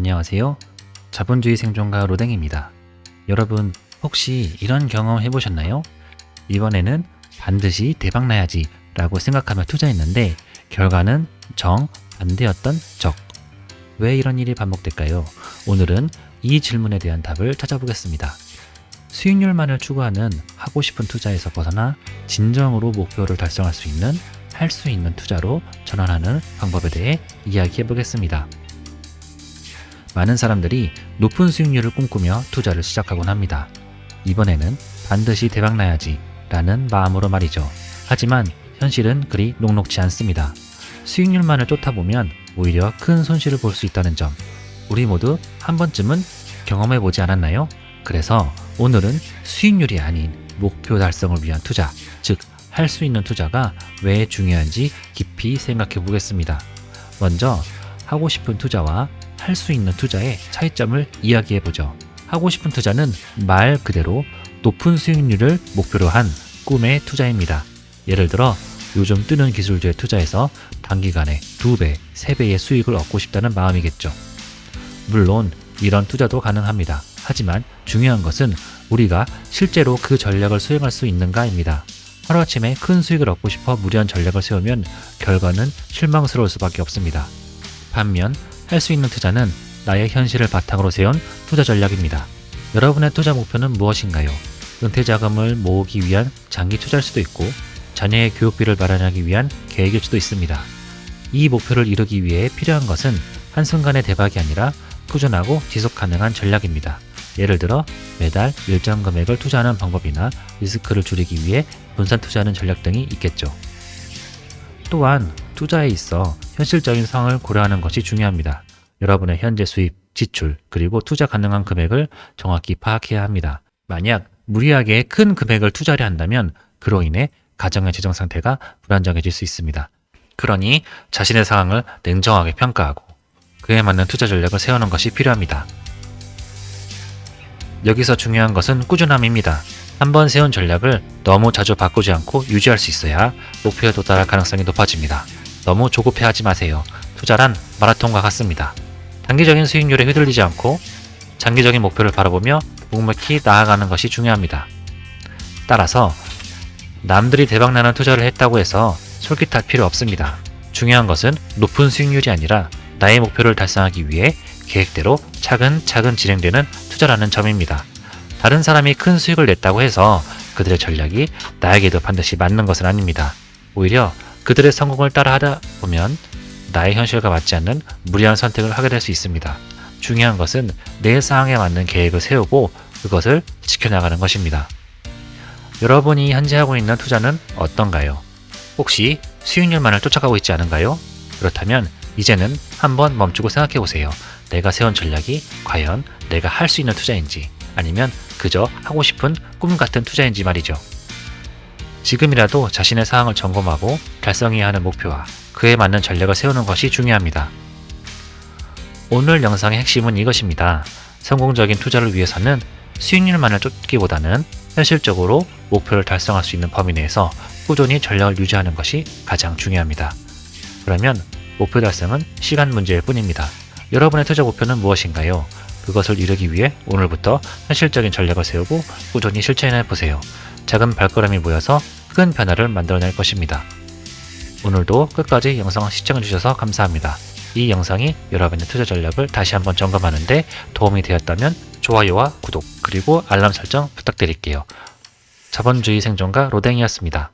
안녕하세요. 자본주의 생존가 로댕입니다. 여러분 혹시 이런 경험 해보셨나요? 이번에는 반드시 대박나야지 라고 생각하며 투자했는데 결과는 정반대였던 적. 왜 이런 일이 반복될까요? 오늘은 이 질문에 대한 답을 찾아보겠습니다. 수익률만을 추구하는 하고 싶은 투자에서 벗어나 진정으로 목표를 달성할 수 있는 할 수 있는 투자로 전환하는 방법에 대해 이야기해 보겠습니다. 많은 사람들이 높은 수익률을 꿈꾸며 투자를 시작하곤 합니다. 이번에는 반드시 대박나야지 라는 마음으로 말이죠. 하지만 현실은 그리 녹록지 않습니다. 수익률만을 쫓다 보면 오히려 큰 손실을 볼 수 있다는 점, 우리 모두 한 번쯤은 경험해 보지 않았나요? 그래서 오늘은 수익률이 아닌 목표 달성을 위한 투자, 즉 할 수 있는 투자가 왜 중요한지 깊이 생각해 보겠습니다. 먼저 하고 싶은 투자와 할 수 있는 투자의 차이점을 이야기해 보죠. 하고 싶은 투자는 말 그대로 높은 수익률을 목표로 한 꿈의 투자입니다. 예를 들어 요즘 뜨는 기술주에 투자해서 단기간에 2배, 3배의 수익을 얻고 싶다는 마음이겠죠. 물론 이런 투자도 가능합니다. 하지만 중요한 것은 우리가 실제로 그 전략을 수행할 수 있는가입니다. 하루아침에 큰 수익을 얻고 싶어 무리한 전략을 세우면 결과는 실망스러울 수밖에 없습니다. 반면 할 수 있는 투자는 나의 현실을 바탕으로 세운 투자 전략입니다. 여러분의 투자 목표는 무엇인가요? 은퇴 자금을 모으기 위한 장기 투자일 수도 있고 자녀의 교육비를 마련하기 위한 계획일 수도 있습니다. 이 목표를 이루기 위해 필요한 것은 한순간의 대박이 아니라 꾸준하고 지속 가능한 전략입니다. 예를 들어 매달 일정 금액을 투자하는 방법이나 리스크를 줄이기 위해 분산 투자하는 전략 등이 있겠죠. 또한 투자에 있어 현실적인 상황을 고려하는 것이 중요합니다. 여러분의 현재 수입, 지출, 그리고 투자 가능한 금액을 정확히 파악해야 합니다. 만약 무리하게 큰 금액을 투자하려 한다면 그로 인해 가정의 재정 상태가 불안정해질 수 있습니다. 그러니 자신의 상황을 냉정하게 평가하고 그에 맞는 투자 전략을 세우는 것이 필요합니다. 여기서 중요한 것은 꾸준함입니다. 한번 세운 전략을 너무 자주 바꾸지 않고 유지할 수 있어야 목표에 도달할 가능성이 높아집니다. 너무 조급해하지 마세요. 투자란 마라톤과 같습니다. 단기적인 수익률에 휘둘리지 않고 장기적인 목표를 바라보며 묵묵히 나아가는 것이 중요합니다. 따라서 남들이 대박나는 투자를 했다고 해서 솔깃할 필요 없습니다. 중요한 것은 높은 수익률이 아니라 나의 목표를 달성하기 위해 계획대로 차근차근 진행되는 투자라는 점입니다. 다른 사람이 큰 수익을 냈다고 해서 그들의 전략이 나에게도 반드시 맞는 것은 아닙니다. 오히려 그들의 성공을 따라하다 보면 나의 현실과 맞지 않는 무리한 선택을 하게 될 수 있습니다. 중요한 것은 내 상황에 맞는 계획을 세우고 그것을 지켜나가는 것입니다. 여러분이 현재 하고 있는 투자는 어떤가요? 혹시 수익률만을 쫓아가고 있지 않은가요? 그렇다면 이제는 한번 멈추고 생각해 보세요. 내가 세운 전략이 과연 내가 할 수 있는 투자인지 아니면 그저 하고 싶은 꿈 같은 투자인지 말이죠. 지금이라도 자신의 상황을 점검하고 달성해야 하는 목표와 그에 맞는 전략을 세우는 것이 중요합니다. 오늘 영상의 핵심은 이것입니다. 성공적인 투자를 위해서는 수익률만을 쫓기보다는 현실적으로 목표를 달성할 수 있는 범위 내에서 꾸준히 전략을 유지하는 것이 가장 중요합니다. 그러면 목표 달성은 시간 문제일 뿐입니다. 여러분의 투자 목표는 무엇인가요? 그것을 이루기 위해 오늘부터 현실적인 전략을 세우고 꾸준히 실천해 보세요. 작은 발걸음이 모여서 큰 변화를 만들어낼 것입니다. 오늘도 끝까지 영상을 시청해 주셔서 감사합니다. 이 영상이 여러분의 투자 전략을 다시 한번 점검하는 데 도움이 되었다면 좋아요와 구독 그리고 알람 설정 부탁드릴게요. 자본주의 생존가 로댕이었습니다.